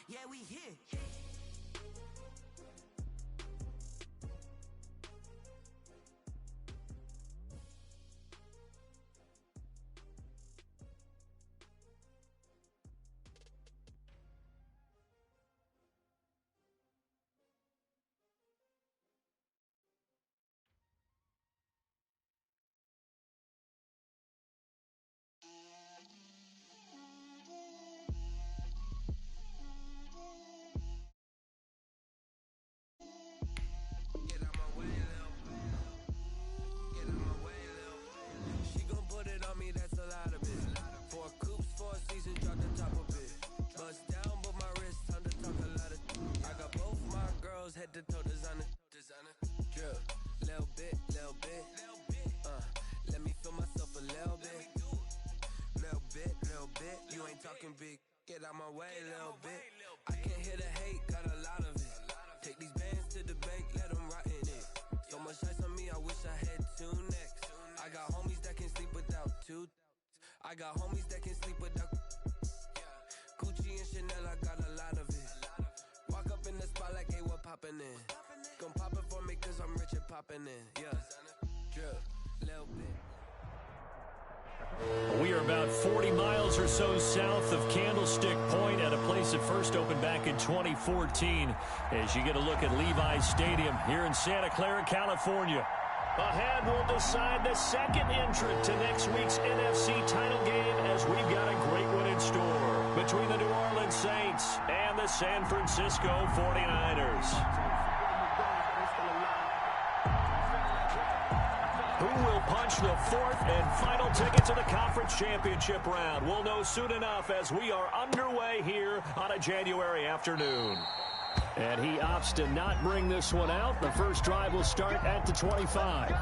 Yeah, we here. Head to toe designer, drip, little bit, let me feel myself a little bit, you ain't talking big, get out my way, little bit, I can't hear the hate, got a lot of it, take these bands to the bank, let them rot in it, so much ice on me, I wish I had two necks, I got homies that can sleep without two, I got homies that can sleep without, Gucci and Chanel, I got a lot of it. Walk up in the spot like, hey, what poppin' in? Gon' pop it for me cause I'm rich and poppin' in. Yeah, drip, little bit. We are about 40 miles or so south of Candlestick Point at a place that first opened back in 2014 as you get a look at Levi's Stadium here in Santa Clara, California. Ahead will decide the second entrant to next week's NFC title game as we've got a great one in store between the New Orleans Saints and the San Francisco 49ers. Who will punch the fourth and final ticket to the conference championship round? We'll know soon enough as we are underway here on a January afternoon. And he opts to not bring this one out. The first drive will start at the 25.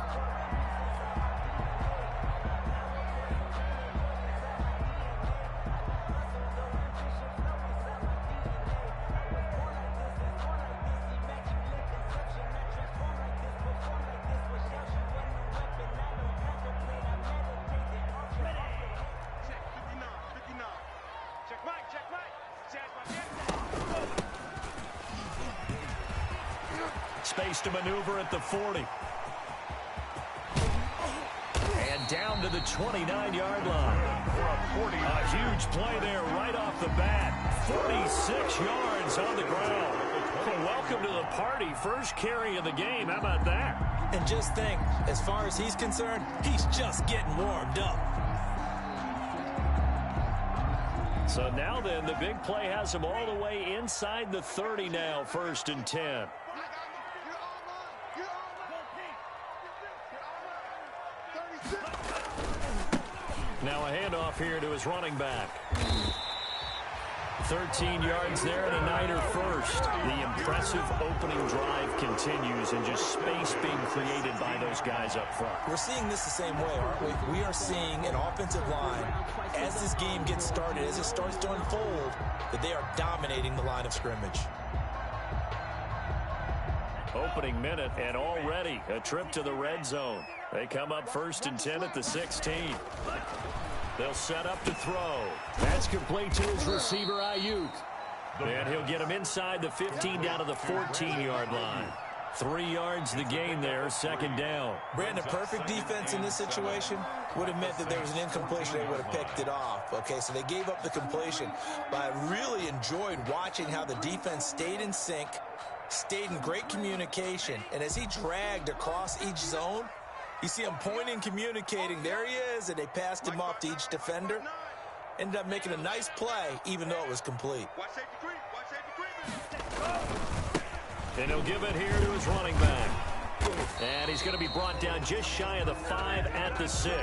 Space to maneuver at the 40. And down to the 29-yard line. A huge play there right off the bat. 46 yards on the ground. Well, welcome to the party. First carry of the game. How about that? And just think, as far as he's concerned, he's just getting warmed up. So now then, the big play has him all the way inside the 30 now, 1st and 10. Now a handoff here to his running back. 13 yards there and a Niner first. The impressive opening drive continues and just space being created by those guys up front. We're seeing this the same way, aren't we? We are seeing an offensive line, as this game gets started, as it starts to unfold, that they are dominating the line of scrimmage. Opening minute and already a trip to the red zone. They come up 1st and 10 at the 16. They'll set up to throw. That's complete to his receiver, Ayuk. And he'll get him inside the 15 down to the 14-yard line. 3 yards the gain there, 2nd down. Brandon, perfect defense in this situation would have meant that there was an incompletion. They would have picked it off. Okay, so they gave up the completion. But I really enjoyed watching how the defense stayed in sync, stayed in great communication. And as he dragged across each zone, you see him pointing, communicating. There he is, and they passed him off to each defender. Ended up making a nice play, even though it was complete. And he'll give it here to his running back. And he's going to be brought down just shy of the 5 at the 6.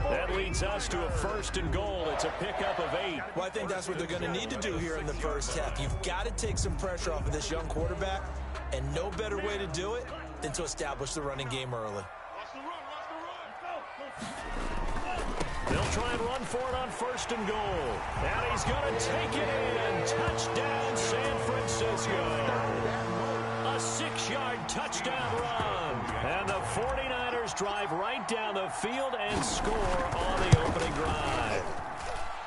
That leads us to a 1st and goal. It's a pickup of 8. Well, I think that's what they're going to need to do here in the first half. You've got to take some pressure off of this young quarterback, and no better way to do it than to establish the running game early. They'll try and run for it on 1st and goal. And he's going to take it in. Touchdown, San Francisco. A 6-yard touchdown run. And the 49ers drive right down the field and score on the opening drive.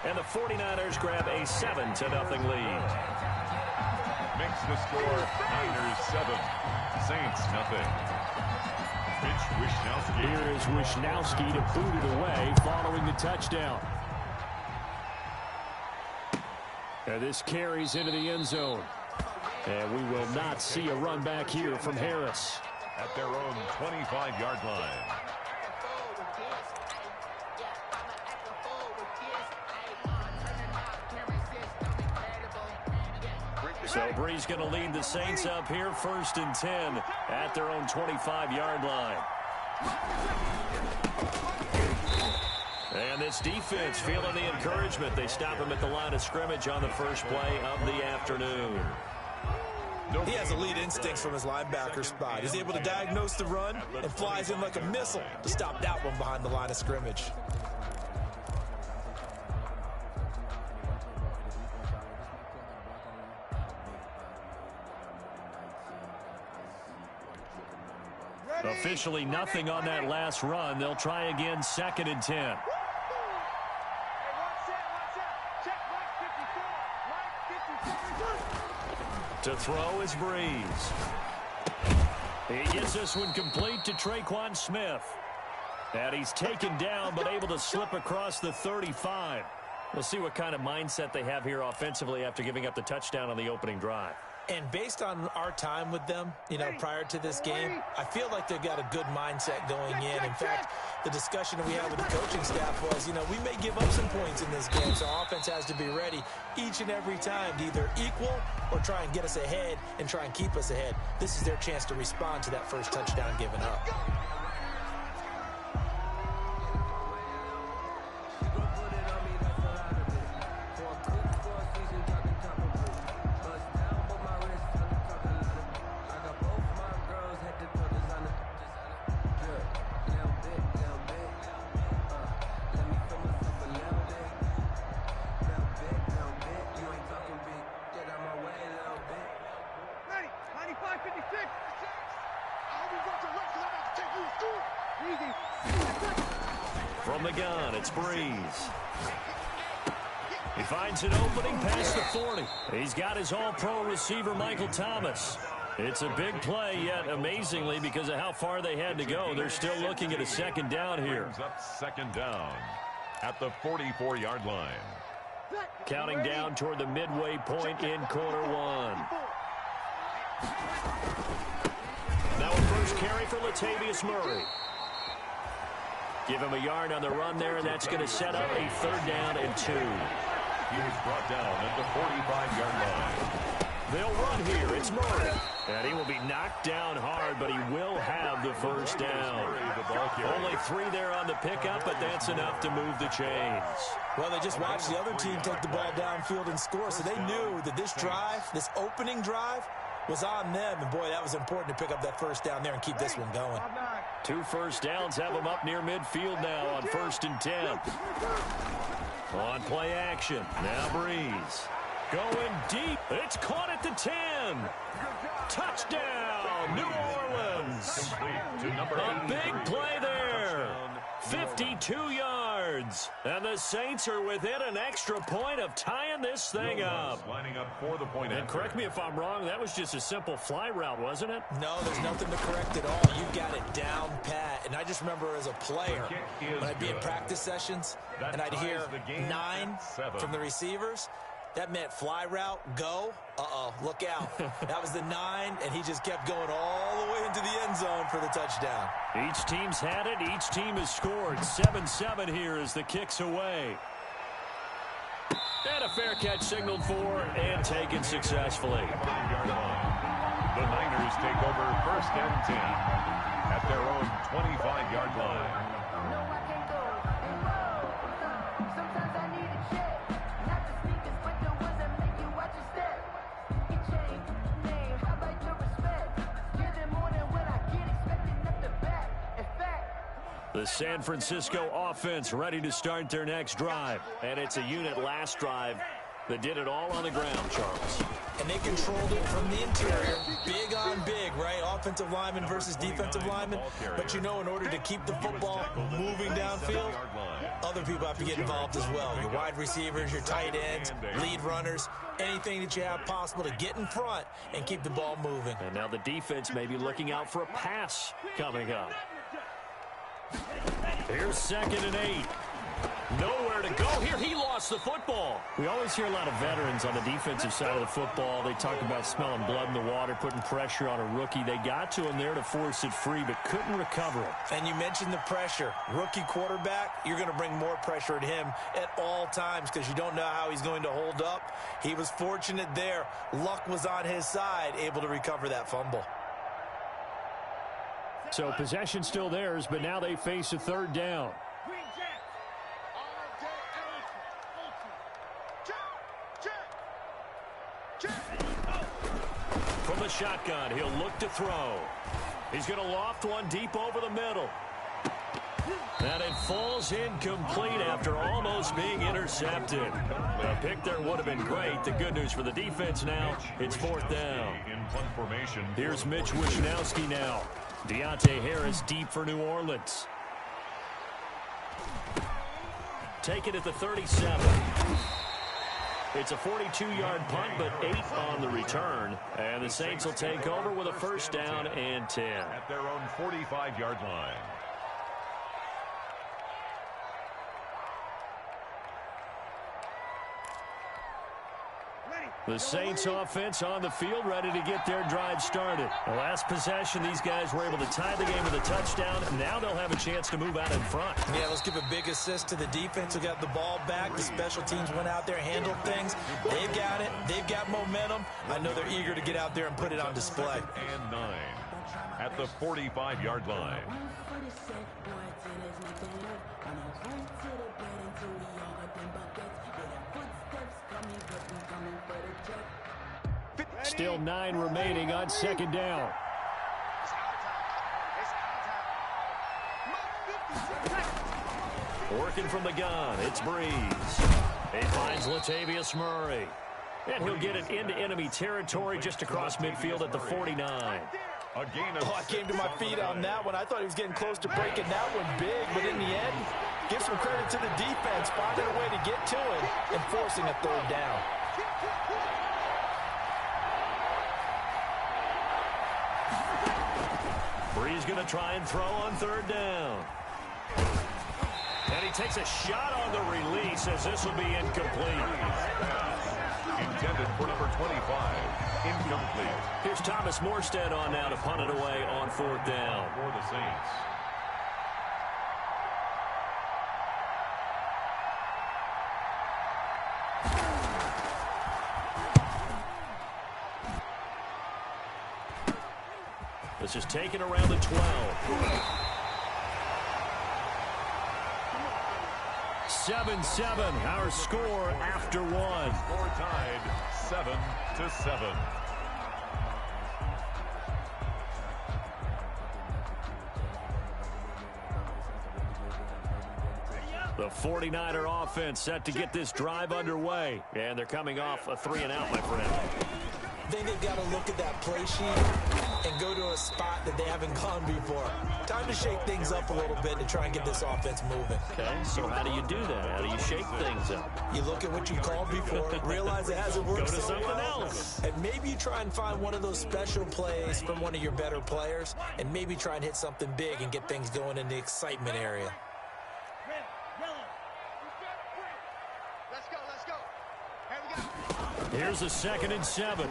And the 49ers grab a 7-0 lead. Makes the score Niners 7, Saints nothing. Here is Wishnowski to boot it away following the touchdown. And this carries into the end zone. And we will not see a run back here from Harris. At their own 25-yard line. So Bree's going to lead the Saints up here 1st and 10 at their own 25-yard line. And this defense feeling the encouragement. They stop him at the line of scrimmage on the first play of the afternoon. He has elite instincts from his linebacker spot. He's able to diagnose the run and flies in like a missile to stop that one behind the line of scrimmage. Officially nothing on that last run. They'll try again 2nd and 10. To throw is Breeze. He gets this one complete to Traquan Smith. And he's taken down but able to slip across the 35. We'll see what kind of mindset they have here offensively after giving up the touchdown on the opening drive. And based on our time with them, prior to this game, I feel like they've got a good mindset going in. In fact, the discussion we had with the coaching staff was, we may give up some points in this game, so offense has to be ready each and every time to either equal or try and get us ahead and try and keep us ahead. This is their chance to respond to that first touchdown given up. From the gun, it's Breeze. He finds an opening past the 40. He's got his all-pro receiver, Michael Thomas. It's a big play, yet amazingly, because of how far they had to go, they're still looking at a 2nd down here. Up 2nd down at the 44-yard line. Counting down toward the midway point in quarter 1. Now a first carry for Latavius Murray. Give him a yard on the run there, and that's going to set up a 3rd down and 2. He was brought down at the 45-yard line. They'll run here. It's Murray. And he will be knocked down hard, but he will have the first down. Only 3 there on the pickup, but that's enough to move the chains. Well, they just watched the other team take the ball downfield and score, so they knew that this drive, this opening drive, was on them. And, boy, that was important to pick up that first down there and keep this one going. 2 first downs have them up near midfield now on 1st and 10. On play action. Now Breeze. Going deep. It's caught at the 10. Touchdown, New Orleans. A big play there. 52 yards. And the Saints are within an extra point of tying this thing up. Lining up for the point. And correct me if I'm wrong, that was just a simple fly route, wasn't it? No, there's nothing to correct at all. You got it down pat. And I just remember as a player, when I'd be in practice sessions, and I'd hear 9 from the receivers, that meant fly route, go. Uh-oh, look out. That was the 9, and he just kept going all the way into the end zone for the touchdown. Each team's had it. Each team has scored. 7-7 here as the kick's away. And a fair catch signaled for and taken successfully. The Niners take over 1st and 10 at their own 25-yard line. The San Francisco offense ready to start their next drive. And it's a unit last drive They did it all on the ground, Charles. And they controlled it from the interior. Big on big, right? Offensive lineman versus defensive lineman. But you know, in order to keep the football moving downfield, other people have to get involved as well. Your wide receivers, your tight ends, lead runners, anything that you have possible to get in front and keep the ball moving. And now the defense may be looking out for a pass coming up. Here's 2nd and 8. Nowhere to go here. He lost the football. We always hear a lot of veterans on the defensive side of the football. They talk about smelling blood in the water, putting pressure on a rookie. They got to him there to force it free, but couldn't recover it. And you mentioned the pressure. Rookie quarterback, you're going to bring more pressure at him at all times because you don't know how he's going to hold up. He was fortunate there. Luck was on his side, able to recover that fumble. So possession still theirs, but now they face a 3rd down. From the shotgun, he'll look to throw. He's going to loft one deep over the middle. And it falls incomplete after almost being intercepted. The pick there would have been great. The good news for the defense now, it's 4th down. Here's Mitch Wishnowski now. Deontay Harris deep for New Orleans. Take it at the 37. It's a 42-yard punt, but 8 on the return. And the Saints will take over with a 1st down and 10. At their own 45-yard line. The Saints offense on the field, ready to get their drive started. The last possession, these guys were able to tie the game with a touchdown. Now they'll have a chance to move out in front. Yeah, let's give a big assist to the defense who got the ball back. The special teams went out there, handled things. They've got it. They've got momentum. I know they're eager to get out there and put it on display. And 9 at the 45-yard line. Still 9 remaining on 2nd down. Working from the gun, it's Breeze. He finds Latavius Murray. And he'll get it into enemy territory just across midfield at the 49. I came to my feet on that one. I thought he was getting close to breaking that one big, but in the end, give some credit to the defense, finding a way to get to it and forcing a 3rd down. Breeze going to try and throw on 3rd down. And he takes a shot on the release as this will be incomplete. Intended for number 25. Incomplete. Here's Thomas Morstead on now to punt it away on 4th down. For the Saints. This is taken around the 12. 7-7, our score after 1. Score tied 7-7. The 49er offense set to get this drive underway. And they're coming off a 3-and-out, my friend. I think they've got to look at that play sheet and go to a spot that they haven't gone before. Time to shake things up a little bit to try and get this offense moving. Okay, so how do you do that? How do you shake things up? You look at what you called before, realize it hasn't worked Go to so something well, else. and maybe you try and find one of those special plays from one of your better players, and maybe try and hit something big and get things going in the excitement area. Here's a 2nd and 7.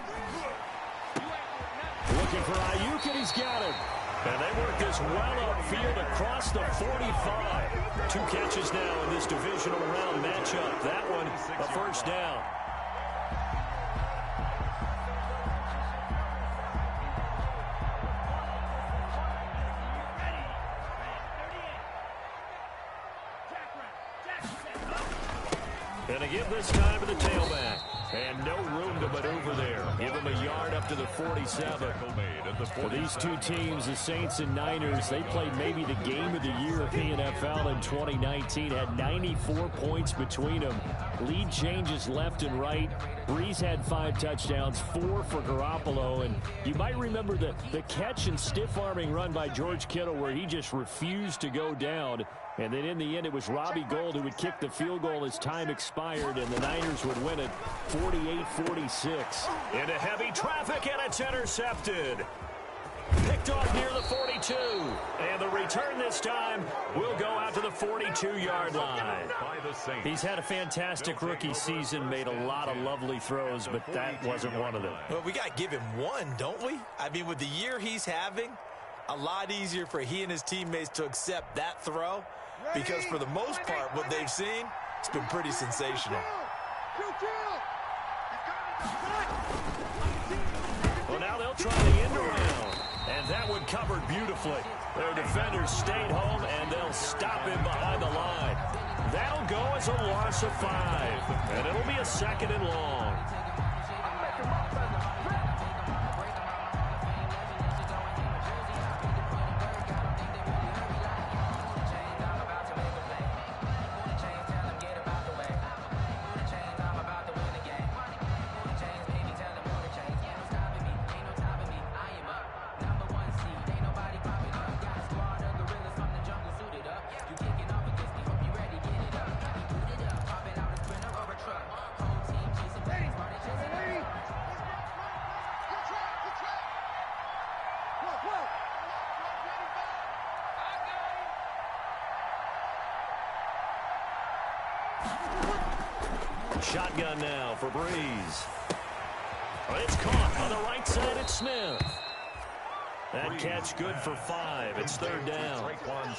Looking for Ayuk, and he's got him. And they work this well upfield across the 45. 2 catches now in this divisional round matchup. That one, a 1st down. And a give this time to the tailback. And no room to maneuver there. Give him a yard up to the 47. For these two teams, the Saints and Niners, they played maybe the game of the year of the NFL in 2019. Had 94 points between them. Lead changes left and right. Breeze had 5 touchdowns, 4 for Garoppolo. And you might remember the catch and stiff-arming run by George Kittle where he just refused to go down. And then in the end, it was Robbie Gould who would kick the field goal as time expired, and the Niners would win it 48-46. Into heavy traffic, and it's intercepted. Picked off near the 42. And the return this time will go out to the 42-yard line. He's had a fantastic rookie season, made a lot of lovely throws, but that wasn't one of them. Well, we got to give him one, don't we? I mean, with the year he's having, a lot easier for he and his teammates to accept that throw. Because for the most part, what they've seen, it's been pretty sensational. Well, now they'll try the end around. And that one covered beautifully. Their defenders stayed home, and they'll stop him behind the line. That'll go as a loss of 5. And it'll be a 2nd and long. Shotgun now for Breeze. It's caught on the right side. It's Smith. That catch good for 5. It's 3rd down.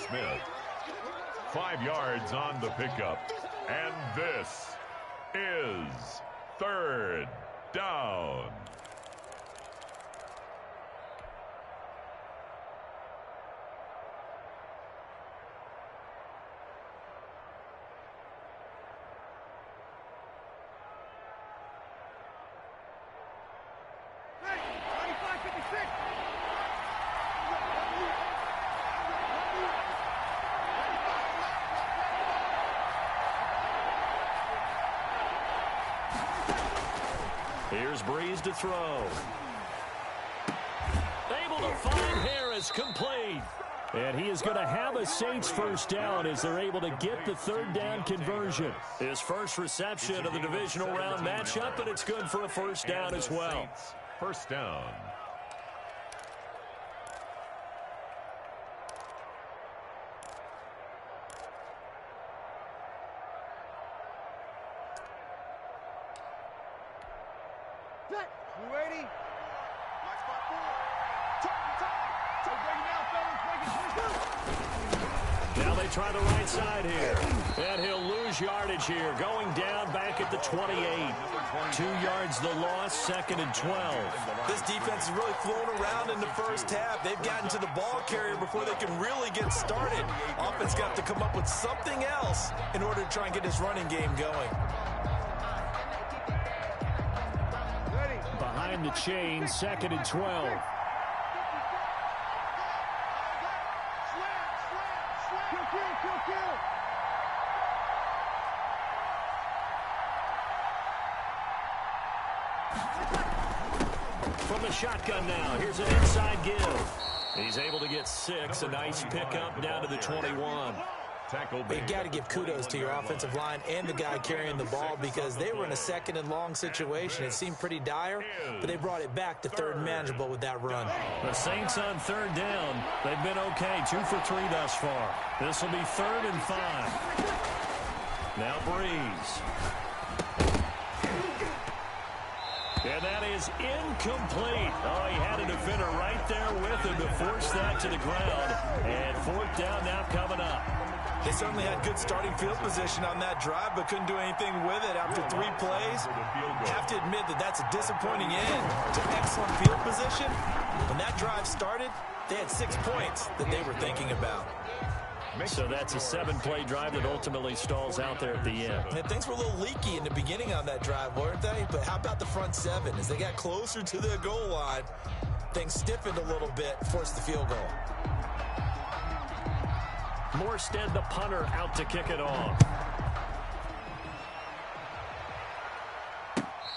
Smith. 5 yards on the pickup. And this is 3rd down. Here's Breeze to throw. Able to find Harris, complete. And he is going to have a Saints 1st down as they're able to get the 3rd down conversion. His first reception of the divisional round matchup, but it's good for a 1st down as well. 1st down. Now they try the right side here. And he'll lose yardage here. Going down back at the 28. 2 yards the loss, 2nd and 12. This defense is really flown around in the first half. They've gotten to the ball carrier before they can really get started. Offense got to come up with something else in order to try and get this running game going. Behind the chain, 2nd and 12. From the shotgun now, here's an inside give. He's able to get 6, a nice pickup down to the 21. You got to give kudos to your offensive line and the guy carrying the ball because they were in a 2nd and long situation. It seemed pretty dire, but they brought it back to 3rd and manageable with that run. The Saints on 3rd down. They've been okay, 2 for 3 thus far. This will be 3rd and 5. Now Breeze. And that is incomplete. Oh, he had a defender right there with him to force that to the ground. And 4th down now coming up. They certainly had good starting field position on that drive, but couldn't do anything with it after 3 plays. Have to admit that that's a disappointing end to excellent field position. When that drive started, they had 6 points that they were thinking about. So that's a 7-play drive that ultimately stalls out there at the end. And things were a little leaky in the beginning on that drive, weren't they? But how about the front 7? As they got closer to the goal line, things stiffened a little bit, forced the field goal. Morstead, the punter, out to kick it off.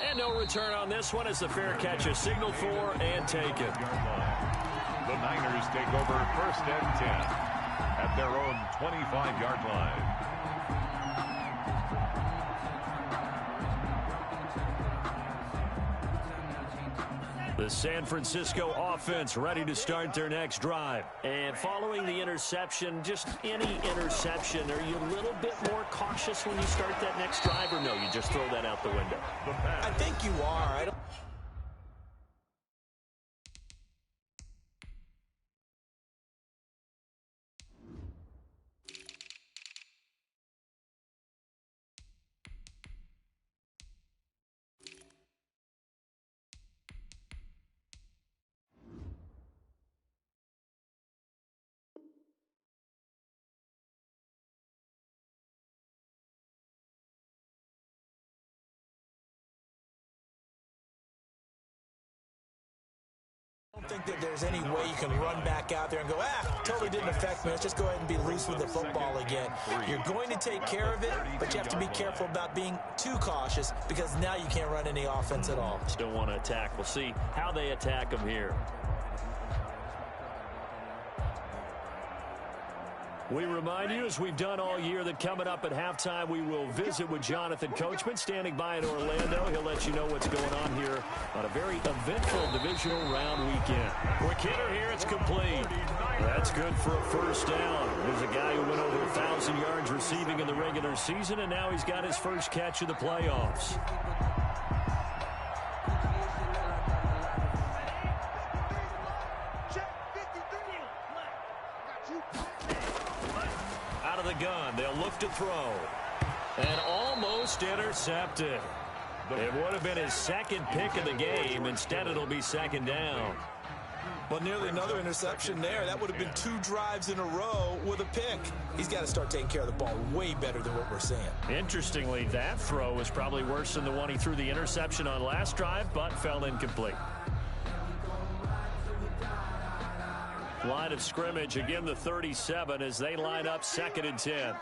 And no return on this one as the fair catch is signaled for and taken. The Niners take over 1st and 10 at their own 25-yard line. The San Francisco offense ready to start their next drive. And following the interception, just any interception, are you a little bit more cautious when you start that next drive, or no, you just throw that out the window? I think you are. I don't think that there's any way you can run back out there and go, totally didn't affect me. Let's just go ahead and be loose with the football again. You're going to take care of it, but you have to be careful about being too cautious because now you can't run any offense at all. Still want to attack. We'll see how they attack them here. We remind you, as we've done all year, that coming up at halftime, we will visit with Jonathan Coachman, standing by in Orlando. He'll let you know what's going on here on a very eventful divisional round weekend. Quick hitter here, it's complete. That's good for a first down. There's a guy who went over 1,000 yards receiving in the regular season, and now he's got his first catch of the playoffs. Gun. They'll look to throw. And almost intercepted. It would have been his second pick of the game. Instead, it'll be second down. Well, nearly another interception there. That would have been 2 drives in a row with a pick. He's got to start taking care of the ball way better than what we're seeing. Interestingly, that throw was probably worse than the one he threw the interception on last drive, but fell incomplete. Line of scrimmage, again the 37 as they line up 2nd and 10.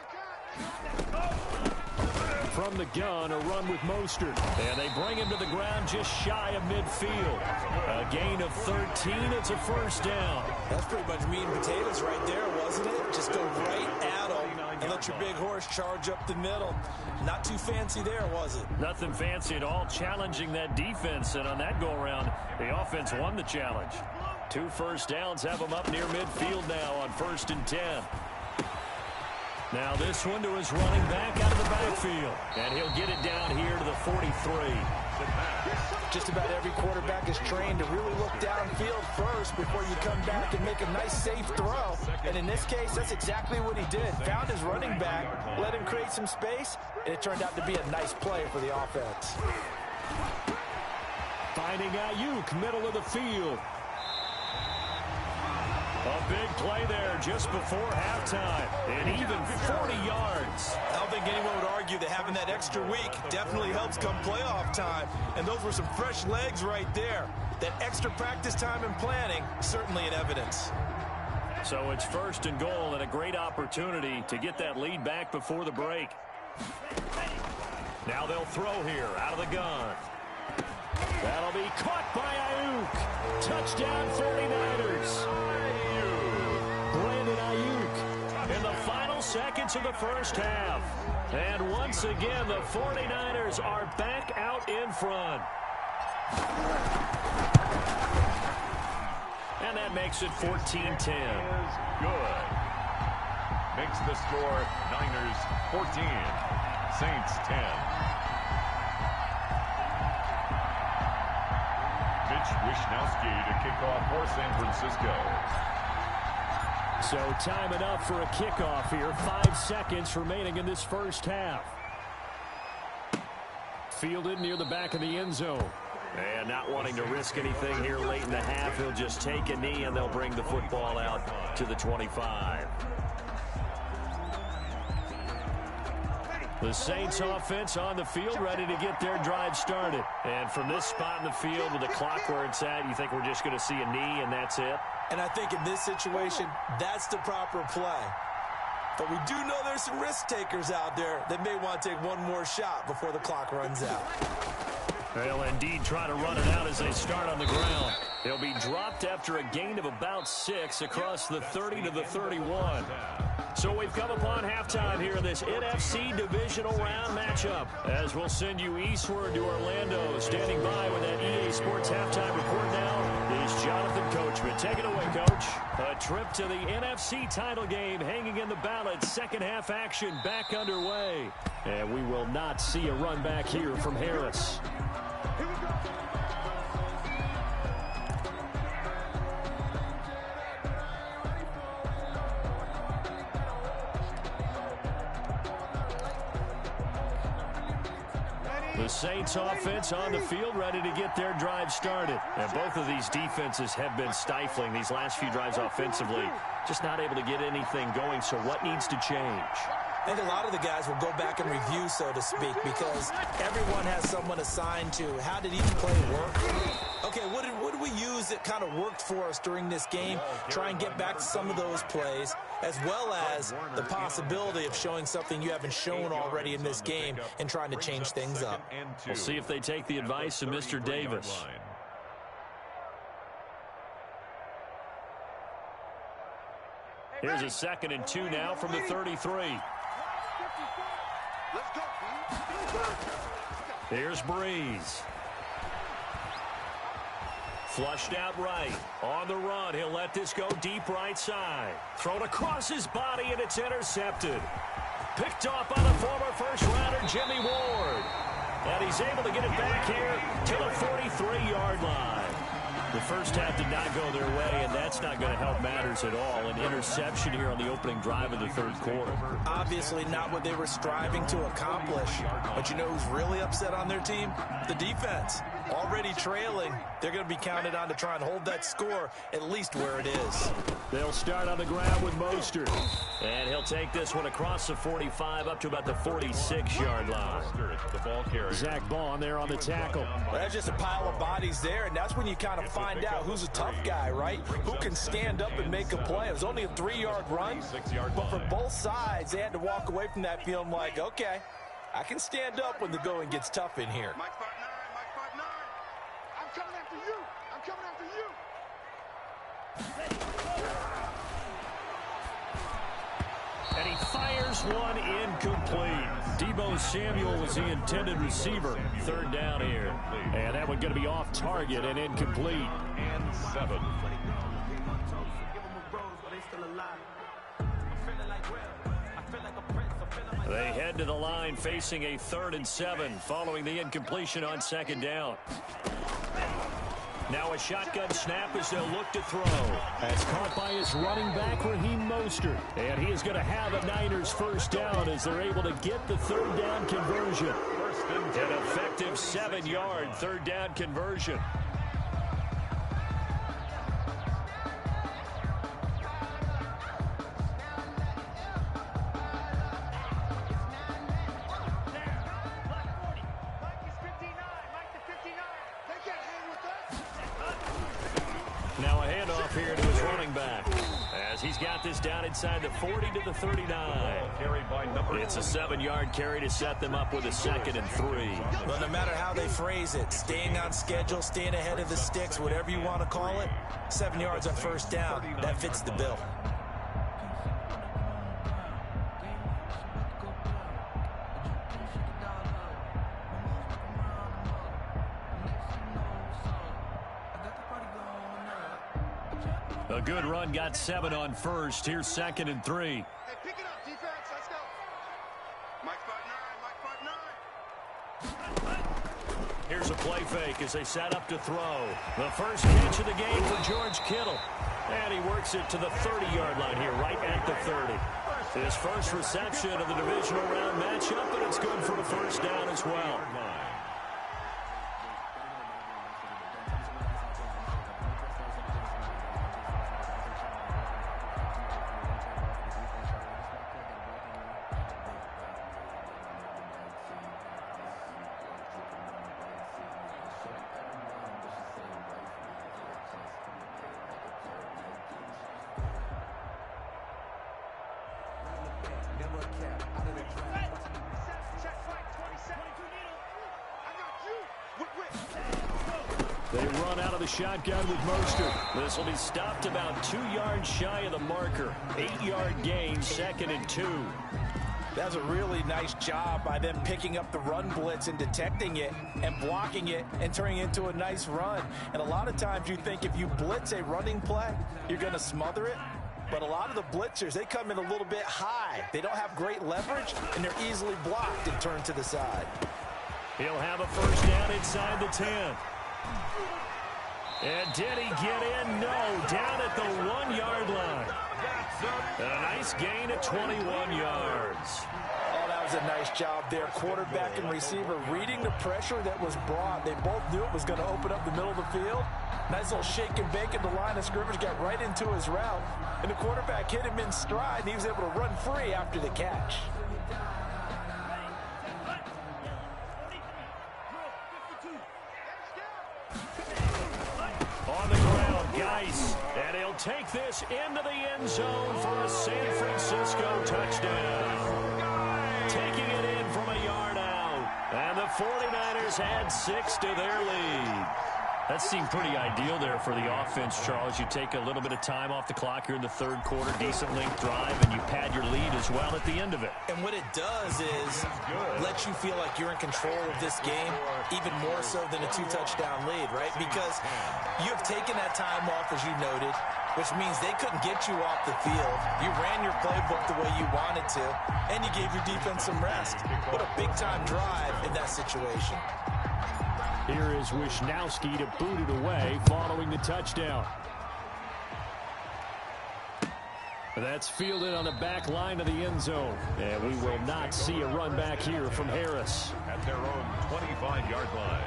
From the gun, a run with Mostert. And they bring him to the ground just shy of midfield. A gain of 13, it's a first down. That's pretty much meat and potatoes right there, wasn't it? Just go right at him and let your big horse charge up the middle. Not too fancy there, was it? Nothing fancy at all, challenging that defense. And on that go-around, the offense won the challenge. 2 first downs have them up near midfield now on 1st and 10. Now this one to his running back out of the backfield. And he'll get it down here to the 43. Just about every quarterback is trained to really look downfield first before you come back and make a nice, safe throw. And in this case, that's exactly what he did. Found his running back, let him create some space, and it turned out to be a nice play for the offense. Finding Ayuk, middle of the field. A big play there just before halftime, and even 40 yards. I don't think anyone would argue that having that extra week definitely helps come playoff time, and those were some fresh legs right there. That extra practice time and planning, certainly in evidence. So it's 1st and goal and a great opportunity to get that lead back before the break. Now they'll throw here out of the gun. That'll be caught by Ayuk. Touchdown 49ers. Ayuk in the final seconds of the first half. And once again, the 49ers are back out in front. And that makes it 14-10. Good. Makes the score Niners 14, Saints 10. Mitch Wishnowsky to kick off for San Francisco. So time enough for a kickoff here. 5 seconds remaining in this first half. Fielded near the back of the end zone. And not wanting to risk anything here late in the half, he'll just take a knee and they'll bring the football out to the 25. The Saints offense on the field, ready to get their drive started. And from this spot in the field with the clock where it's at, you think we're just going to see a knee and that's it? And I think in this situation, that's the proper play. But we do know there's some risk takers out there that may want to take one more shot before the clock runs out. They'll indeed try to run it out as they start on the ground. They'll be dropped after a gain of about 6 across the 30 to the 31. So we've come upon halftime here in this NFC divisional round matchup. As we'll send you eastward to Orlando. Standing by with that EA Sports halftime report now is Jonathan Coachman. Take it away, Coach. A trip to the NFC title game hanging in the balance. Second half action back underway. And we will not see a run back here from Harris. Here we go. The Saints offense on the field, ready to get their drive started. And both of these defenses have been stifling these last few drives offensively. Just not able to get anything going, so what needs to change? I think a lot of the guys will go back and review, so to speak, because everyone has someone assigned to how did each play work. Okay, what did we use that kind of worked for us during this game? Try and get back to some of those plays, as well as the possibility of showing something you haven't shown already in this game and trying to change things up. We'll see if they take the advice of Mr. Davis. Here's a 2nd and 2 now from the 33. Here's Breeze. Flushed out right. On the run, he'll let this go deep right side. Thrown across his body, and it's intercepted. Picked off by the former first-rounder, Jimmy Ward. And he's able to get it back here to the 43-yard line. The first half did not go their way, and that's not going to help matters at all. An interception here on the opening drive of the third quarter. Obviously not what they were striving to accomplish. But you know who's really upset on their team? The defense. Already trailing. They're going to be counted on to try and hold that score at least where it is. They'll start on the ground with Mostert. And he'll take this one across the 45 up to about the 46-yard line. Zach Bond there on the tackle. Well, that's just a pile of bodies there, and that's when you kind of find out who's a tough guy, right? Who can stand up and make a play. It was only a 3-yard run, but for both sides, they had to walk away from that feeling like, okay, I can stand up when the going gets tough in here. Mike 5'9", Mike 5'9". I'm coming after you. I'm coming after you. And he fires one incomplete. Deebo Samuel was the intended receiver. 3rd down here. And that one going to be off target and incomplete. And 7. They head to the line facing a 3rd and 7 following the incompletion on 2nd down. Now a shotgun snap as they'll look to throw. That's caught by his running back, Raheem Mostert. And he is going to have a Niners first down as they're able to get the 3rd down conversion. An effective 7-yard 3rd down conversion. Now a handoff here to his running back as he's got this down inside the 40 to the 39. It's a 7-yard carry to set them up with a 2nd and 3. Well, no matter how they phrase it, staying on schedule, staying ahead of the sticks, whatever you want to call it, 7 yards on first down, that fits the bill. A good run, got 7 on first. Here's 2nd and 3. Hey, pick it up, defense. Let's go. Mike 5'9", Mike 5'9". Here's a play fake as they set up to throw. The first catch of the game for George Kittle. And he works it to the 30-yard line here, right at the 30. His first reception of the divisional round matchup, and it's good for a first down as well. They run out of the shotgun with Mostert. This will be stopped about 2 yards shy of the marker. 8-yard gain, 2nd and 2. That's a really nice job by them picking up the run blitz and detecting it and blocking it and turning it into a nice run. And a lot of times you think if you blitz a running play, you're going to smother it. But a lot of the blitzers, they come in a little bit high. They don't have great leverage, and they're easily blocked and turned to the side. He'll have a first down inside the 10. And did he get in? No, down at the 1-yard line. A nice gain of 21 yards. Oh, that was a nice job there. Quarterback and receiver reading the pressure that was brought. They both knew it was going to open up the middle of the field. Nice little shake and bake at the line of scrimmage, got right into his route. And the quarterback hit him in stride, and he was able to run free after the catch. On the ground, Geis, and he'll take this into the end zone for a San Francisco touchdown. Taking it in from a yard out, and the 49ers add 6 to their lead. That seemed pretty ideal there for the offense, Charles. You take a little bit of time off the clock here in the third quarter, decent length drive, and you pad your lead as well at the end of it. And what it does is let you feel like you're in control of this game, even more so than a 2-touchdown lead, right? Because you have taken that time off, as you noted, which means they couldn't get you off the field. You ran your playbook the way you wanted to, and you gave your defense some rest. What a big-time drive in that situation. Here is Wisnowski to boot it away following the touchdown. That's fielded on the back line of the end zone. And we will not see a run back here from Harris. At their own 25-yard line.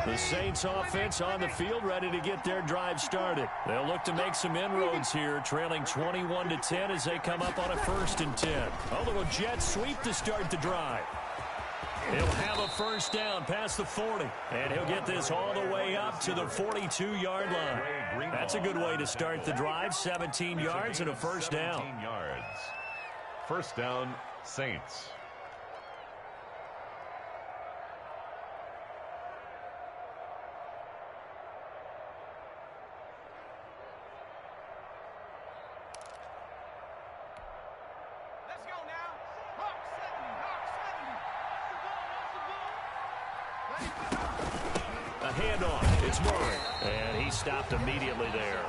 The Saints offense on the field, ready to get their drive started. They'll look to make some inroads here, trailing 21-10 as they come up on a 1st and 10. A little jet sweep to start the drive. He'll have a first down past the 40, and he'll get this all the way up to the 42-yard line. That's a good way to start the drive, 17 yards and a first down. 17 yards. First down, Saints. Handoff. It's Murray. And he stopped immediately there.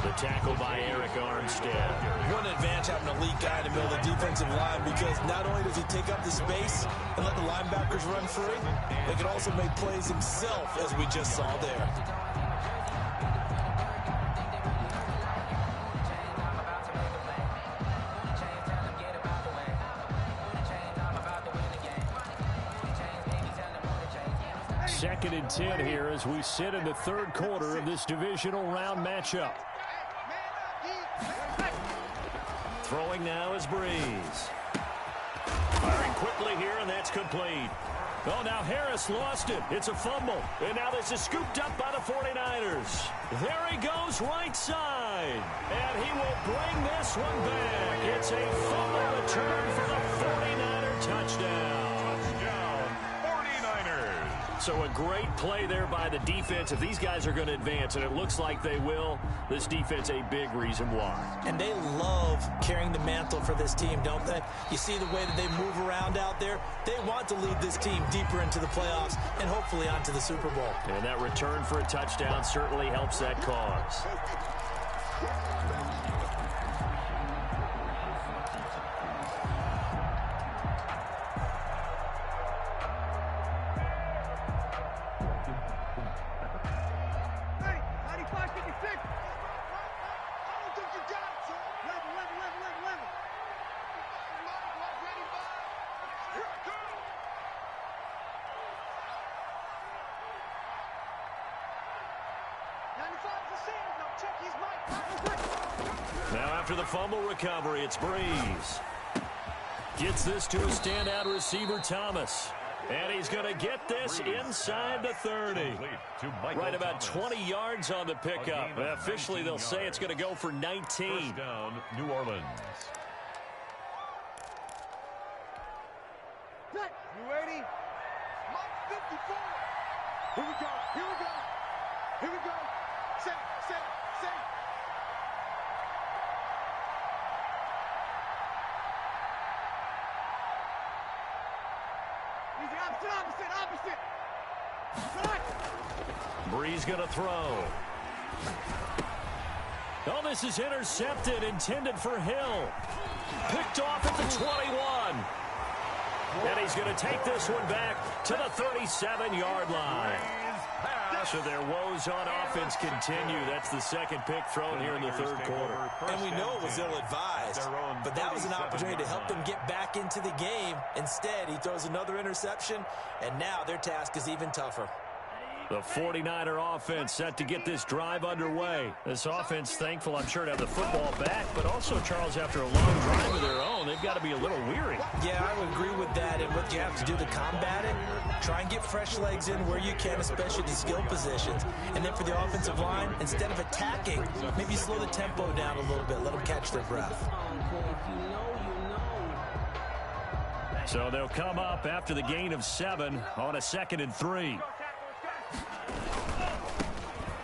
The tackle by Eric Armstead. What an advantage having an elite guy in the middle of the defensive line, because not only does he take up the space and let the linebackers run free, they can also make plays himself, as we just saw there. Second and 10 here as we sit in the third quarter of this divisional round matchup. Throwing now is Breeze. Firing quickly here, and that's complete. Oh, now Harris lost it. It's a fumble. And now this is scooped up by the 49ers. There he goes, right side. And he will bring this one back. It's a fumble return for the 49er touchdown. So a great play there by the defense. If these guys are going to advance, and it looks like they will, this defense a big reason why. And they love carrying the mantle for this team, don't they? You see the way that they move around out there? They want to lead this team deeper into the playoffs and hopefully onto the Super Bowl. And that return for a touchdown certainly helps that cause. Now after the fumble recovery, it's Breeze. Gets this to a standout receiver, Thomas. And he's going to get this inside the 30. Right about 20 yards on the pickup. Officially, they'll say it's going to go for 19. First down, New Orleans. You ready? Mike 54. Here we go. Here we go. Here we go. Set. Easy, opposite. Bree's going to throw. Oh, this is intercepted, intended for Hill. Picked off at the 21. And he's going to take this one back to the 37-yard line. So their woes on offense continue. That's the second pick thrown here in the third quarter. And we know it was ill-advised, but that was an opportunity to help them get back into the game. Instead, he throws another interception, and now their task is even tougher. The 49er offense set to get this drive underway. This offense thankful, I'm sure, to have the football back, but also, Charles, after a long drive of their own, they've got to be a little weary. Yeah, I would agree with that. And what you have to do to combat it, try and get fresh legs in where you can, especially the skill positions. And then for the offensive line, instead of attacking, maybe slow the tempo down a little bit. Let them catch their breath. So they'll come up after the gain of 7 on a 2nd and 3.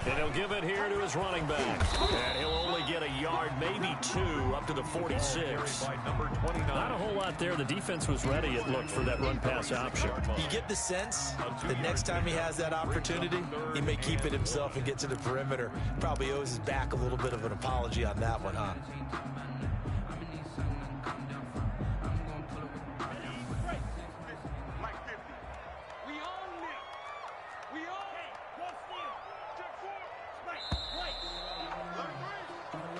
And he'll give it here to his running back. And he'll only get a yard, maybe 2, up to the 46. Not a whole lot there. The defense was ready, it looked, for that run-pass option. You get the sense that next time he has that opportunity, he may keep it himself and get to the perimeter. Probably owes his back a little bit of an apology on that one, huh?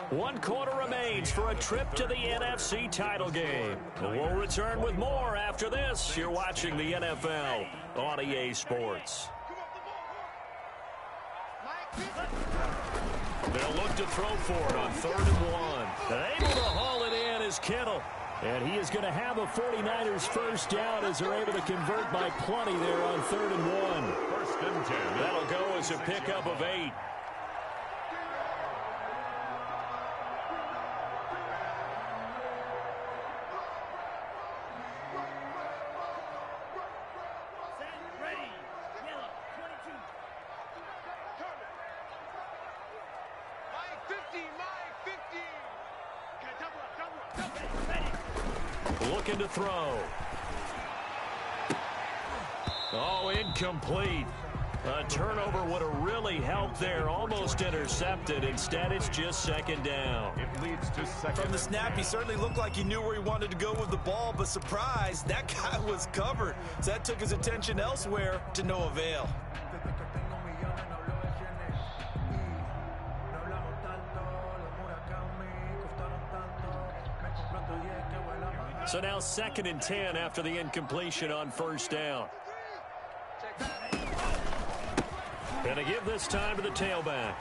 One quarter remains for a trip to the NFC title game. We'll return with more after this. You're watching the NFL on EA Sports. They'll look to throw for it on 3rd and 1. And able to haul it in is Kittle. And he is going to have a 49ers first down as they're able to convert by plenty there on 3rd and 1. First and 10. That'll go as a pickup of 8. Looking to throw. Oh, incomplete. A turnover would have really helped there. Almost intercepted. Instead, it's just 2nd down. It leads to 2nd. From the snap, he certainly looked like he knew where he wanted to go with the ball, but surprise, that guy was covered. So that took his attention elsewhere to no avail. So now 2nd and 10 after the incompletion on 1st down. Gonna give this time to the tailback.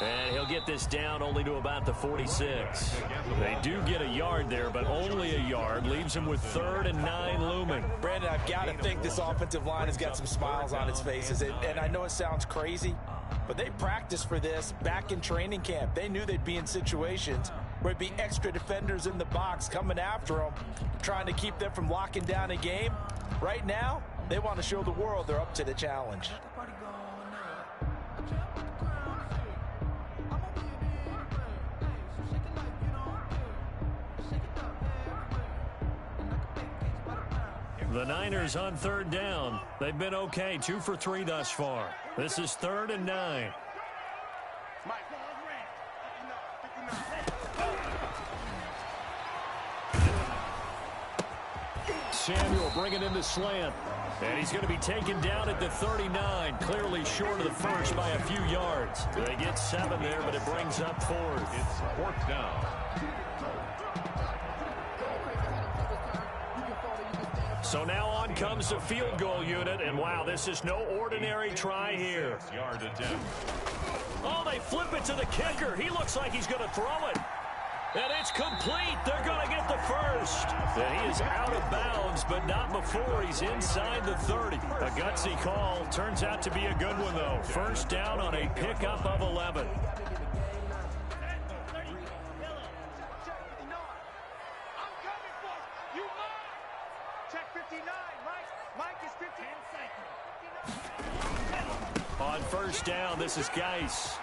And he'll get this down only to about the 46. They do get a yard there, but only a yard. Leaves him with 3rd and 9 looming. Brandon, I've got to think this offensive line has got some smiles on its faces. And I know it sounds crazy, but they practiced for this back in training camp. They knew they'd be in situations where it'd be extra defenders in the box coming after them, trying to keep them from locking down a game. Right now, they want to show the world they're up to the challenge. The Niners on 3rd down. They've been okay, 2 for 3 thus far. This is 3rd and 9. Samuel bringing in the slant. And he's going to be taken down at the 39, clearly short of the first by a few yards. They get 7 there, but it brings up 4th. It's 4th down. So now on comes the field goal unit, and wow, this is no ordinary try here. 6-yard attempt. Oh, they flip it to the kicker. He looks like he's going to throw it. And it's complete. They're going to get the first. And he is out of bounds, but not before he's inside the 30. A gutsy call. Turns out to be a good one, though. First down on a pickup of 11. On first down, this is Geis.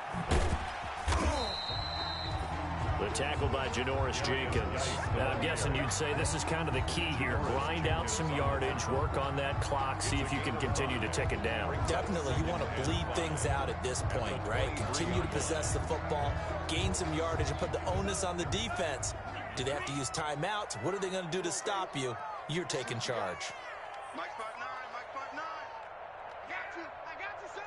The tackle by Janoris Jenkins. Now, I'm guessing you'd say this is kind of the key here. Grind out some yardage, work on that clock, see if you can continue to tick it down. Definitely. You want to bleed things out at this point, right? Continue to possess the football, gain some yardage, and put the onus on the defense. Do they have to use timeouts? What are they going to do to stop you? You're taking charge. Mike 5'9", Mike 5'9". I got you, son.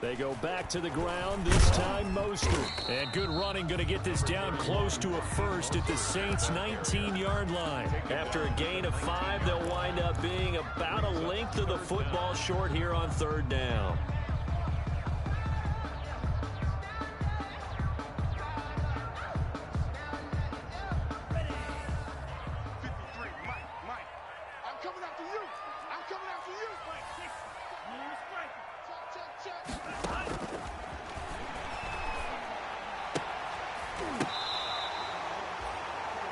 They go back to the ground, this time Mostert. And good running, going to get this down close to a first at the Saints' 19-yard line. After a gain of 5, they'll wind up being about a length of the football short here on third down. Check.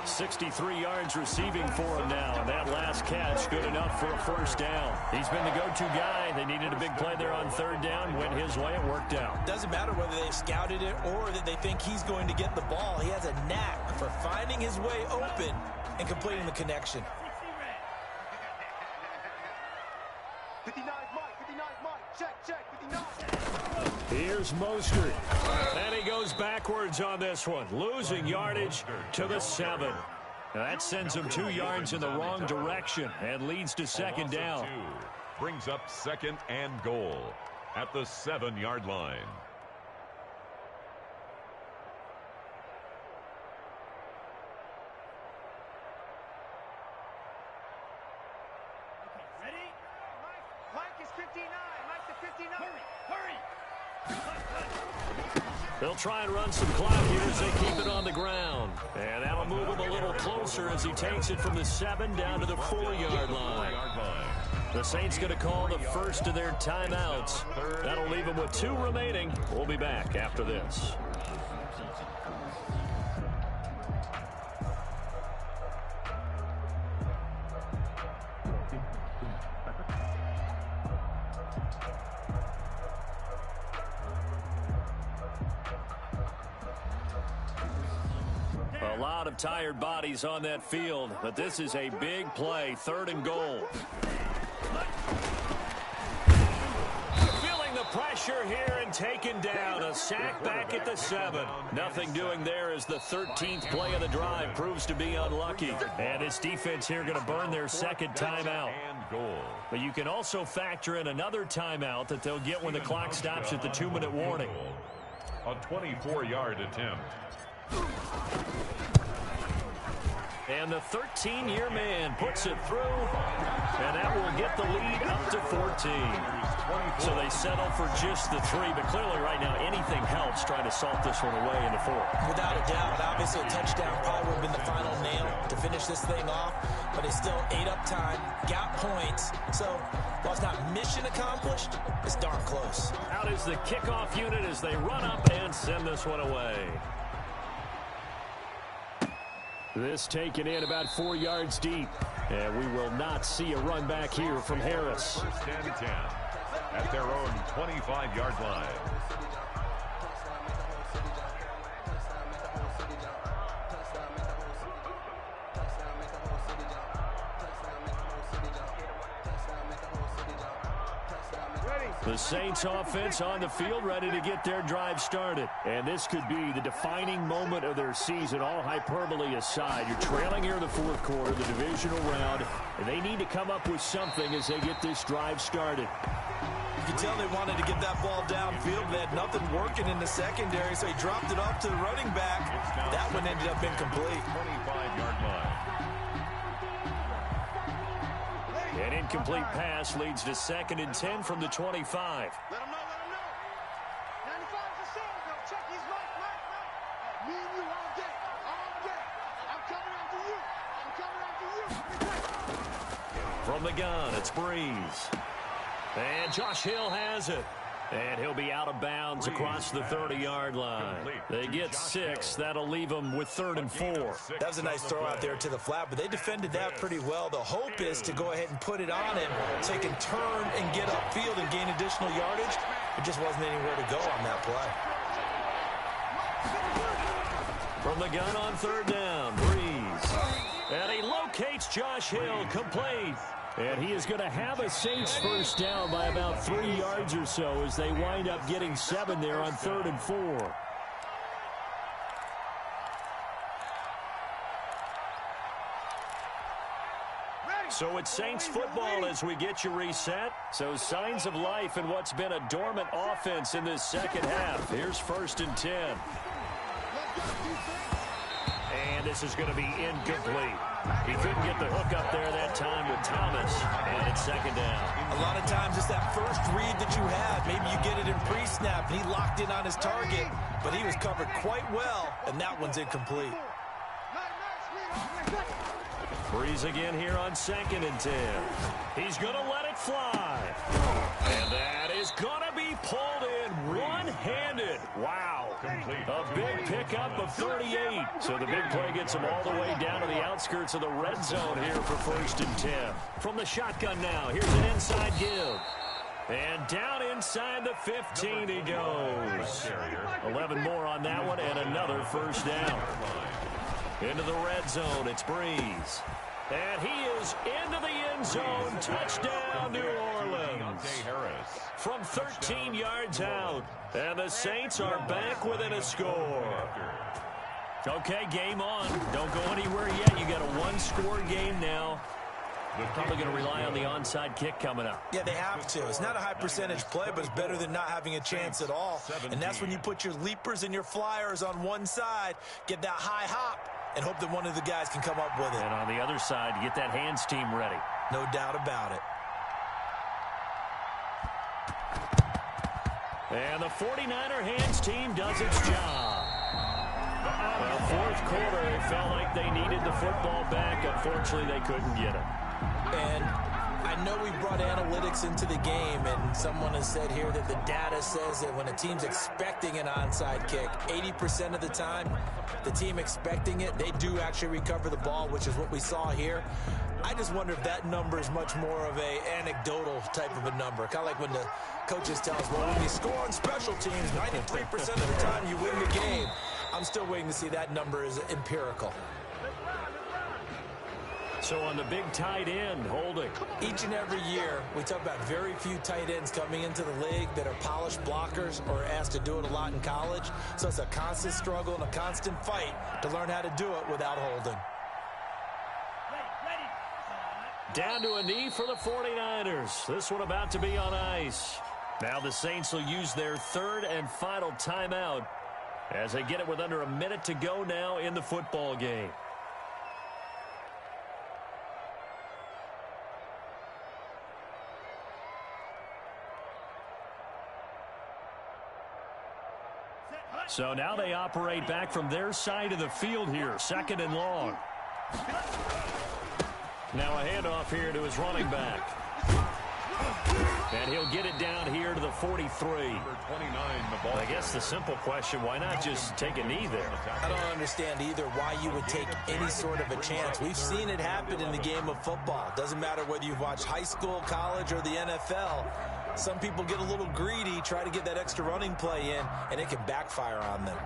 63 yards receiving for him now, and that last catch good enough for a first down. He's been the go-to guy. They needed a big play there on third down. Went his way. It worked out. Doesn't matter whether they've scouted it or that they think he's going to get the ball. He has a knack for finding his way open and completing the connection. 59 Mike. Check. 59. Here's Mostert. And he goes backwards on this one. Losing yardage to the 7. Now that sends him 2 yards in the wrong direction and leads to second down. Brings up second and goal at the 7-yard line. Ready? Mike is 59. Mike to 59. Hurry. They'll try and run some clock here as they keep it on the ground. And that'll move him a little closer as he takes it from the 7 down to the 4-yard line. The Saints going to call the first of their timeouts. That'll leave them with 2 remaining. We'll be back after this. A lot of tired bodies on that field, but this is a big play, 3rd and goal. Feeling the pressure here and taken down. A sack back at the 7. Nothing doing there as the 13th play of the drive proves to be unlucky. And this defense here going to burn their second timeout. But you can also factor in another timeout that they'll get when the clock stops at the 2-minute warning. A 24-yard attempt. And the 13-year man puts it through, and that will get the lead up to 14. So they settle for just the 3, but clearly right now anything helps trying to salt this one away into 4. Without a doubt, obviously a touchdown probably would have been the final nail to finish this thing off, but it's still ate up time, got points. So while it's not mission accomplished, it's darn close. Out is the kickoff unit as they run up and send this one away. This taken in about 4 yards deep. And we will not see a run back here from Harris. First and 10 at their own 25-yard line. The Saints offense on the field ready to get their drive started. And this could be the defining moment of their season, all hyperbole aside. You're trailing here in the 4th quarter, the divisional round, and they need to come up with something as they get this drive started. You can tell they wanted to get that ball downfield. They had nothing working in the secondary, so he dropped it off to the running back. That one ended up incomplete. 25-yard line. An incomplete pass leads to 2nd and 10 from the 25. Let him know. 95's the set. From the gun, it's Breeze. And Josh Hill has it. And he'll be out of bounds across the 30-yard line. They get 6. That'll leave them with 3rd and 4. That was a nice throw out there to the flat, but they defended that pretty well. The hope is to go ahead and put it on him so he can turn and get upfield and gain additional yardage. There just wasn't anywhere to go on that play. From the gun on 3rd down, Breeze. And he locates Josh Hill, complete. And he is going to have a Saints first down by about 3 yards or so as they wind up getting 7 there on 3rd and 4. So it's Saints football as we get you reset. So signs of life in what's been a dormant offense in this second half. Here's 1st and 10. And this is going to be incomplete. He couldn't get the hook up there that time with Thomas, and it's 2nd down. A lot of times it's that first read that you have. Maybe you get it in pre-snap, and he locked in on his target, but he was covered quite well, and that one's incomplete. Breeze again here on 2nd and 10. He's going to let it fly. And that is going to be pulled in one-handed. Wow. A big pickup of 38. So the big play gets him all the way down to the outskirts of the red zone here for 1st and 10. From the shotgun now, here's an inside give. And down inside the 15 he goes. 11 more on that one and another 1st down. Into the red zone, it's Breeze. And he is into the end zone. Touchdown, New Orleans. From 13 yards out. And the Saints are back within a score. Okay, game on. Don't go anywhere yet. You got a one-score game now. They're probably going to rely on the onside kick coming up. Yeah, they have to. It's not a high percentage play, but it's better than not having a chance at all. And that's when you put your leapers and your flyers on one side, get that high hop, and hope that one of the guys can come up with it. And on the other side, get that hands team ready. No doubt about it. And the 49er hands team does its job. Well, 4th quarter, it felt like they needed the football back. Unfortunately, they couldn't get it. And I know we brought analytics into the game, and someone has said here that the data says that when a team's expecting an onside kick, 80% of the time, the team expecting it, they do actually recover the ball, which is what we saw here. I just wonder if that number is much more of a anecdotal type of a number. Kind of like when the coaches tell us, well, when you score on special teams, 93% of the time you win the game. I'm still waiting to see that number is empirical. So on the big tight end, holding. Each and every year, we talk about very few tight ends coming into the league that are polished blockers or asked to do it a lot in college. So it's a constant struggle and a constant fight to learn how to do it without holding. Down to a knee for the 49ers. This one about to be on ice. Now the Saints will use their 3rd and final timeout as they get it with under a minute to go now in the football game. So now they operate back from their side of the field here, 2nd and long. Now a handoff here to his running back. And he'll get it down here to the 43. I guess the simple question, why not just take a knee there? I don't understand either why you would take any sort of a chance. We've seen it happen in the game of football. Doesn't matter whether you've watched high school, college, or the NFL. Some people get a little greedy, try to get that extra running play in, and it can backfire on them.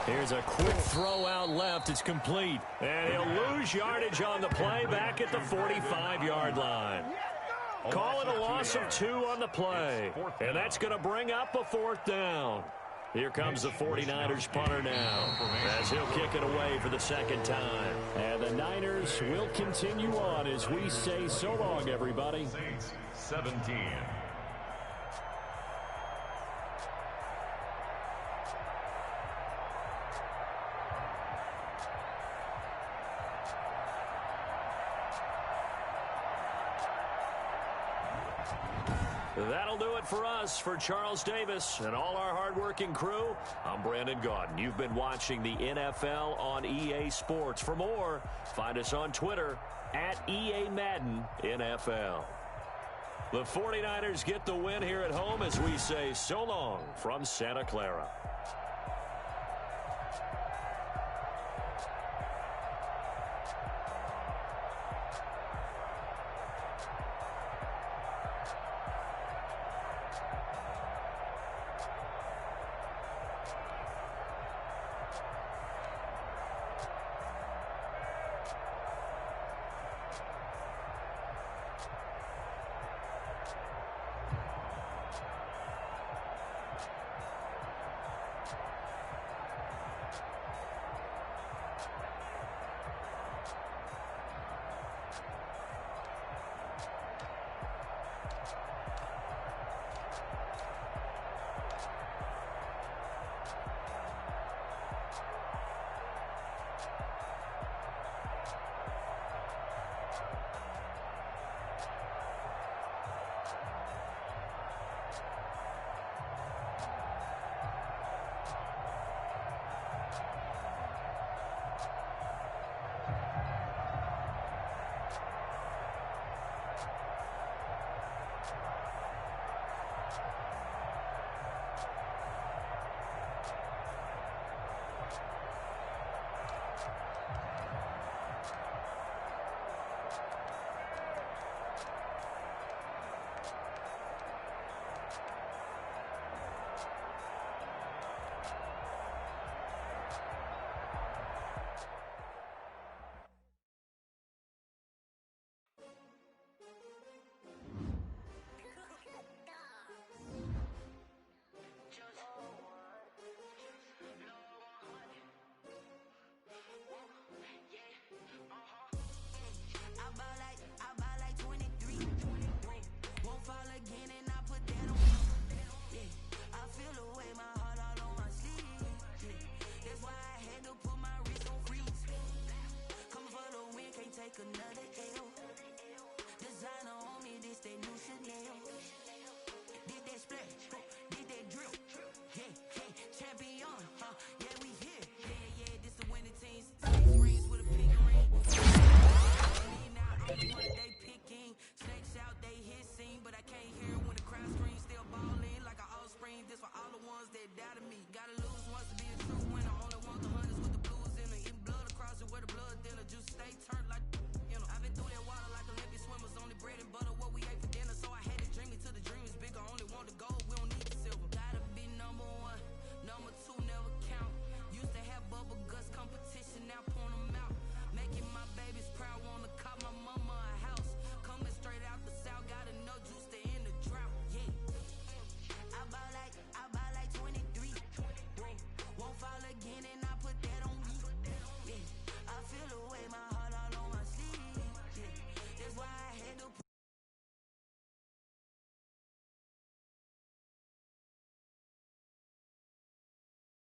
Here's a quick throw out left. It's complete. And he'll lose yardage on the play back at the 45-yard line. Call it a loss of 2 on the play. And that's going to bring up a 4th down. Here comes the 49ers punter now as he'll kick it away for the 2nd time. And the Niners will continue on as we say so long, everybody. 17. That'll do it for us. For Charles Davis and all our hardworking crew, I'm Brandon Gaudin. You've been watching the NFL on EA Sports. For more, find us on Twitter at EA Madden NFL. The 49ers get the win here at home as we say so long from Santa Clara.